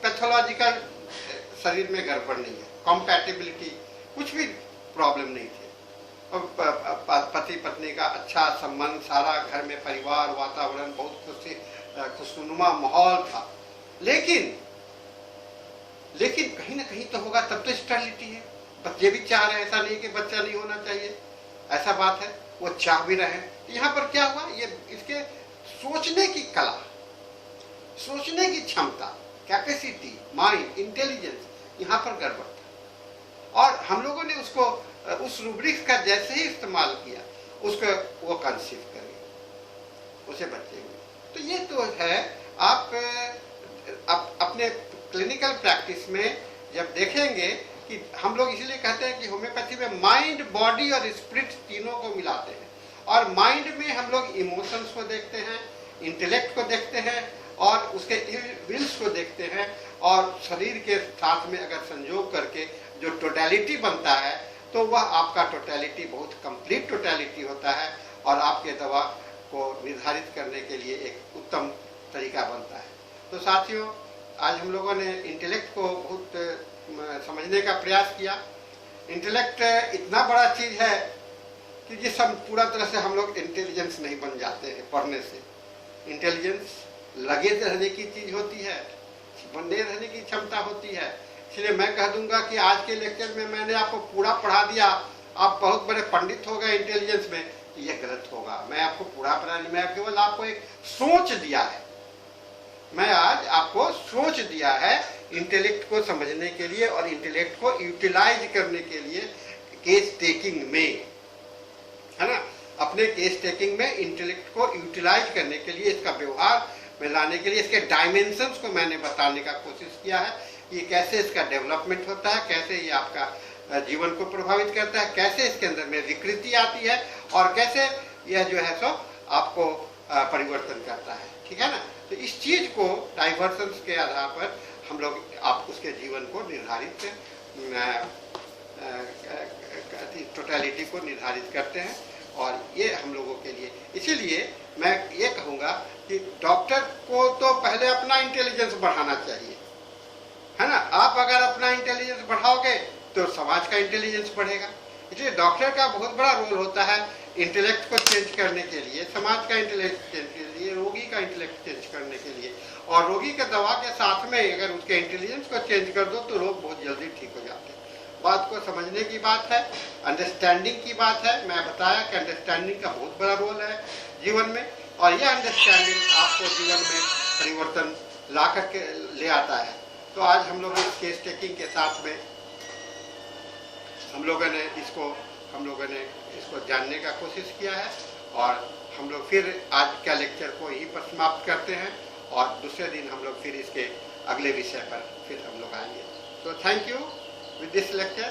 पैथोलॉजिकल शरीर में गड़बड़ नहीं है, कॉम्पैटिबिलिटी कुछ भी प्रॉब्लम नहीं थी, और पति पत्नी का अच्छा संबंध, सारा घर में परिवार वातावरण बहुत खुशनुमा माहौल था, लेकिन कहीं ना कहीं तो होगा, तब तो स्टेरिलिटी है, बच्चे भी चाह रहे हैं, ऐसा नहीं कि बच्चा नहीं होना चाहिए, ऐसा बात है, वो चाह भी रहे हैं। यहाँ पर क्या हुआ, ये इसके सोचने की कला, सोचने की क्षमता, कैपेसिटी, माइंड, इंटेलिजेंस यहाँ पर गड़बड़ था, और हम लोगों ने उसको उस रूब्रिक्स का जैसे ही इस्तेमाल किया, उसको वो कंसीव कर गए, उसे बच्चे हुए। तो ये तो है, आप अपने क्लिनिकल प्रैक्टिस में जब देखेंगे कि हम लोग इसलिए कहते हैं कि होम्योपैथी में माइंड, बॉडी और स्पिरिट तीनों को मिलाते हैं, और माइंड में हम लोग इमोशंस को देखते हैं, इंटेलेक्ट को देखते हैं, और उसके विल्स को देखते हैं, और शरीर के साथ में अगर संयोग करके जो टोटलिटी बनता है, तो वह आपका टोटलिटी बहुत कंप्लीट टोटलिटी होता है, और आपके दवा को निर्धारित करने के लिए एक उत्तम तरीका बनता है। तो साथियों, आज हम लोगों ने इंटेलेक्ट को बहुत समझने का प्रयास किया। इंटेलेक्ट इतना बड़ा चीज है कि जिस हम पूरा तरह से हम लोग इंटेलिजेंस नहीं बन जाते हैं पढ़ने से। इंटेलिजेंस लगे रहने की चीज होती है, बने रहने की क्षमता होती है। इसलिए मैं कह दूंगा कि आज के लेक्चर में मैंने आपको पूरा पढ़ा दिया, आप बहुत बड़े पंडित हो गए इंटेलिजेंस में, यह गलत होगा। मैं आपको पूरा पढ़ा नहीं, मैं केवल आपको एक सोच दिया है, मैं आज आपको सोच दिया है इंटेलेक्ट को समझने के लिए और इंटेलेक्ट को यूटिलाइज करने के लिए केस टेकिंग में, है ना, अपने केस टेकिंग में इंटेलेक्ट को यूटिलाइज करने के लिए, इसका व्यवहार में लाने के लिए, इसके डायमेंशंस को मैंने बताने का कोशिश किया है, ये कैसे इसका डेवलपमेंट होता है, कैसे ये आपका जीवन को प्रभावित करता है, कैसे इसके अंदर में विकृति आती है, और कैसे यह जो है सो आपको परिवर्तन करता है। ठीक है ना। तो इस चीज को डाइवर्सन्स के आधार पर हम लोग आप उसके जीवन को निर्धारित, टोटलिटी को निर्धारित करते हैं, और ये हम लोगों के लिए, इसीलिए मैं ये कहूँगा कि डॉक्टर को तो पहले अपना इंटेलिजेंस बढ़ाना चाहिए, है ना। आप अगर अपना इंटेलिजेंस बढ़ाओगे तो समाज का इंटेलिजेंस बढ़ेगा। इसलिए डॉक्टर का बहुत बड़ा रोल होता है इंटेलेक्ट को चेंज करने के लिए, समाज का इंटेलेक्ट चेंज के लिए, रोगी का इंटेलेक्ट चेंज करने के लिए, और रोगी के दवा के साथ में अगर उसके इंटेलिजेंस को चेंज कर दो तो रोग बहुत जल्दी ठीक हो जाते हैं। बात को समझने की बात है, अंडरस्टैंडिंग की बात है। मैं बताया कि अंडरस्टैंडिंग का बहुत बड़ा रोल है जीवन में, और यह अंडरस्टैंडिंग आपको जीवन में परिवर्तन ला करके ले आता है। तो आज हम लोग इस केस टेकिंग के साथ में हम लोगों ने इसको जानने का कोशिश किया है, और हम लोग फिर आज का लेक्चर को यहीं पर समाप्त करते हैं, और दूसरे दिन हम लोग फिर इसके अगले विषय पर फिर हम लोग आएंगे। तो thank you with this lecture.